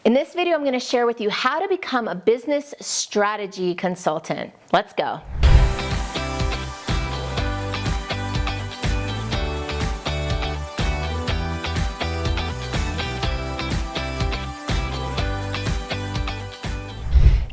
In this video, I'm going to share with you how to become a business strategy consultant. Let's go.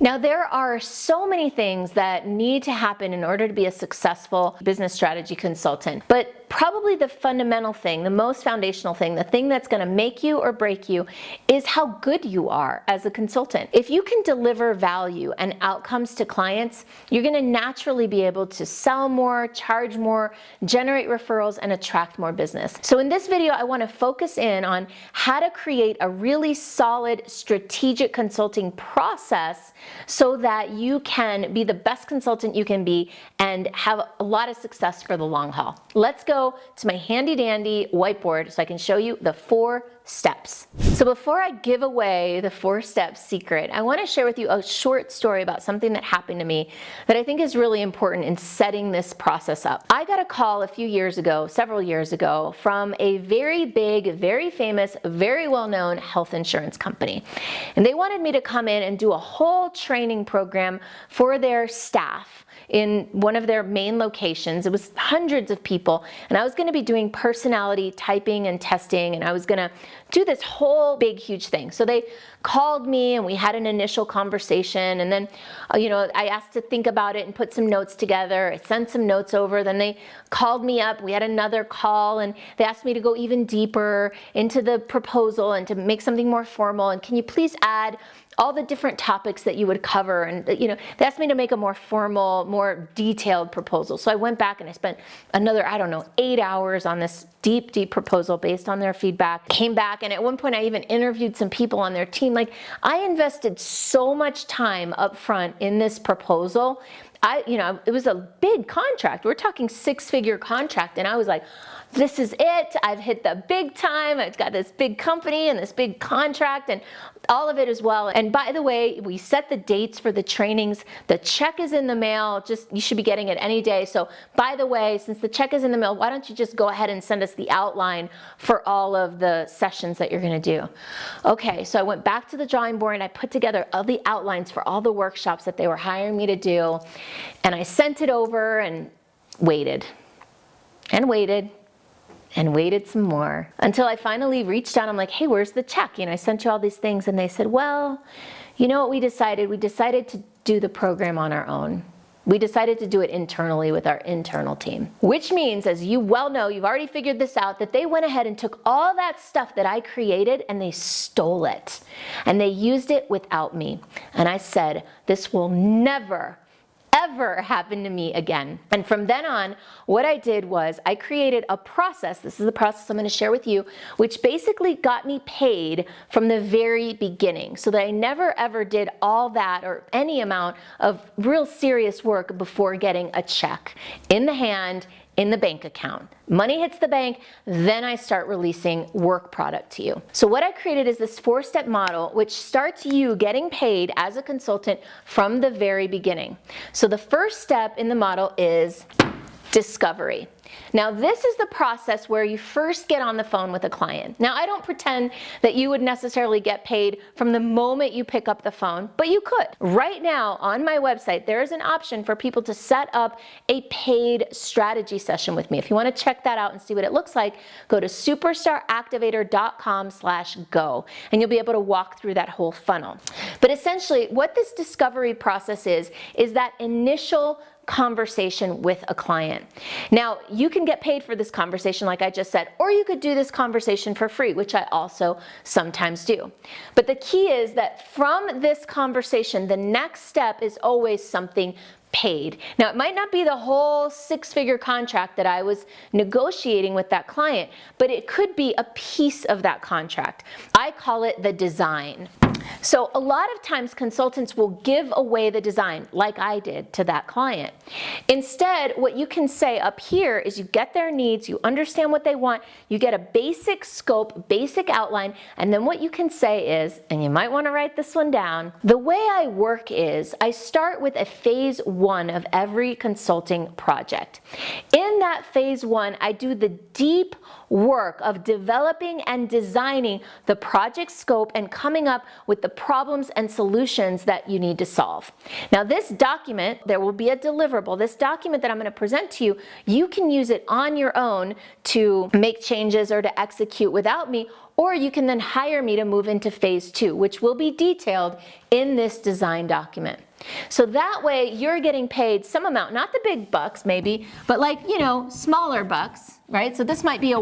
Now, there are so many things that need to happen in order to be a successful business strategy consultant, but probably the fundamental thing, the most foundational thing, the thing that's going to make you or break you is how good you are as a consultant. If you can deliver value and outcomes to clients, you're going to naturally be able to sell more, charge more, generate referrals, and attract more business. So in this video, I want to focus in on how to create a really solid strategic consulting process so that you can be the best consultant you can be and have a lot of success for the long haul. Let's go to my handy dandy whiteboard so I can show you the 4 steps. So before I give away the 4-step secret, I want to share with you a short story about something that happened to me that I think is really important in setting this process up. I got a call a few years ago, several years ago, from a very big, very famous, very well-known health insurance company. And they wanted me to come in and do a whole training program for their staff in one of their main locations. It was hundreds of people, and I was going to be doing personality typing and testing, and I was going to do this whole big, huge thing. So they called me and we had an initial conversation, and then I asked to think about it and put some notes together. I sent some notes over, then they called me up, we had another call, and they asked me to go even deeper into the proposal and to make something more formal, and can you please add all the different topics that you would cover, and they asked me to make a more formal, more detailed proposal. So I went back and I spent another, 8 hours on this deep proposal based on their feedback. Came back, and at one point I even interviewed some people on their team. Like, I invested so much time up front in this proposal. It was a big contract. We're talking 6-figure contract, and I was like, this is it. I've hit the big time. I've got this big company and this big contract and all of it as well. And by the way, we set the dates for the trainings. The check is in the mail. You should be getting it any day. So by the way, since the check is in the mail, why don't you just go ahead and send us the outline for all of the sessions that you're going to do? Okay, so I went back to the drawing board and I put together all the outlines for all the workshops that they were hiring me to do. And I sent it over and waited and waited and waited some more until I finally reached out. I'm like, hey, where's the check? I sent you all these things. And they said, well, you know what we decided? We decided to do the program on our own. We decided to do it internally with our internal team, which means, as you well know, you've already figured this out, that they went ahead and took all that stuff that I created and they stole it and they used it without me. And I said, this will never ever happen to me again. And from then on, what I did was I created a process. This is the process I'm going to share with you, which basically got me paid from the very beginning, so that I never ever did all that or any amount of real serious work before getting a check in the hand, in the bank account. Money hits the bank, then I start releasing work product to you. So what I created is this 4-step model, which starts you getting paid as a consultant from the very beginning. So the first step in the model is discovery. Now, this is the process where you first get on the phone with a client. Now, I don't pretend that you would necessarily get paid from the moment you pick up the phone, but you could. Right now on my website, there is an option for people to set up a paid strategy session with me. If you want to check that out and see what it looks like, go to superstaractivator.com/go, and you'll be able to walk through that whole funnel. But essentially, what this discovery process is that initial conversation with a client. Now, you can get paid for this conversation, like I just said, or you could do this conversation for free, which I also sometimes do. But the key is that from this conversation, the next step is always something paid. Now, it might not be the whole 6-figure contract that I was negotiating with that client, but it could be a piece of that contract. I call it the design. So a lot of times consultants will give away the design, like I did to that client. Instead, what you can say up here is you get their needs, you understand what they want, you get a basic scope, basic outline, and then what you can say is, and you might want to write this one down, the way I work is I start with a phase 1 of every consulting project. In that phase 1, I do the deep work of developing and designing the project scope and coming up with the problems and solutions that you need to solve. Now this document, there will be a deliverable. This document that I'm going to present to you, you can use it on your own to make changes or to execute without me, or you can then hire me to move into phase 2, which will be detailed in this design document. So that way you're getting paid some amount, not the big bucks maybe, but like, smaller bucks, right? So this might be a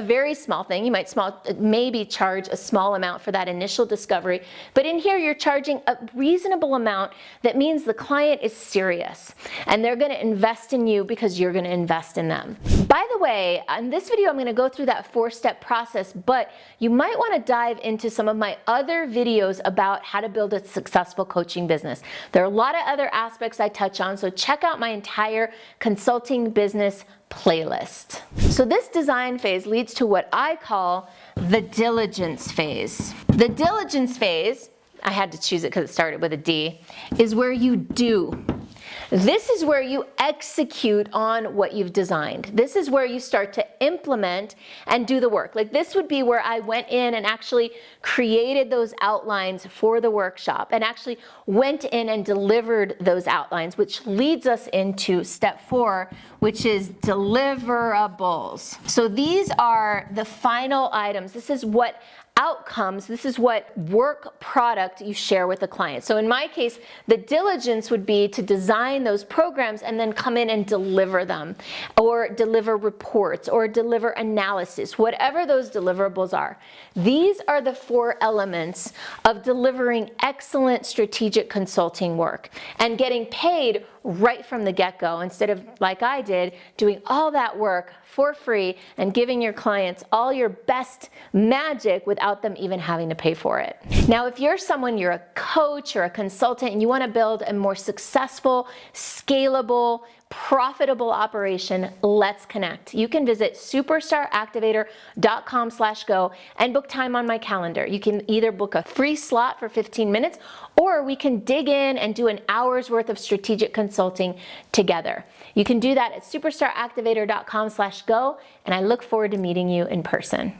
very small thing. You might maybe charge a small amount for that initial discovery, but in here you're charging a reasonable amount that means the client is serious and they're going to invest in you because you're going to invest in them. By the way, in this video I'm going to go through that 4-step process, but you might want to dive into some of my other videos about how to build a successful coaching business. There are a lot of other aspects I touch on, so check out my entire consulting business playlist. So this design phase leads to what I call the diligence phase. The diligence phase, I had to choose it because it started with a D, is where you do. This is where you execute on what you've designed. This is where you start to implement and do the work. Like this would be where I went in and actually created those outlines for the workshop and actually went in and delivered those outlines, which leads us into step 4, which is deliverables. So these are the final items. This is what outcomes, this is what work product you share with the client. So in my case, the diligence would be to design those programs and then come in and deliver them, or deliver reports, or deliver analysis, whatever those deliverables are. These are the 4 elements of delivering excellent strategic consulting work and getting paid right from the get-go instead of, like I did, doing all that work for free and giving your clients all your best magic without them even having to pay for it. Now, if you're a coach or a consultant and you want to build a more successful, scalable, profitable operation, let's connect. You can visit superstaractivator.com/go and book time on my calendar. You can either book a free slot for 15 minutes, or we can dig in and do an hour's worth of strategic consulting together. You can do that at superstaractivator.com/go, and I look forward to meeting you in person.